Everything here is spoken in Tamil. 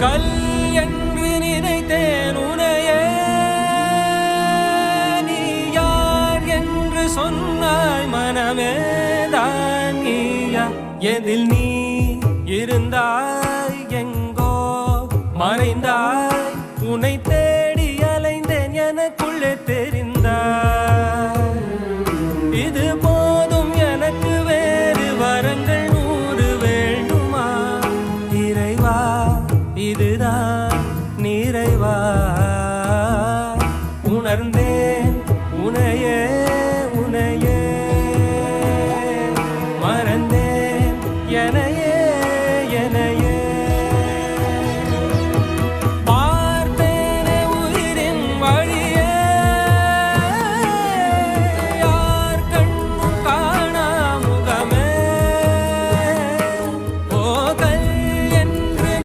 கல் என்று நினைத்தேன் உனையே, நீ யார் என்று சொன்னாய் மனமே தான் நீயா? எதில் நீ இருந்தாய், எங்கோ மறைந்தாய்.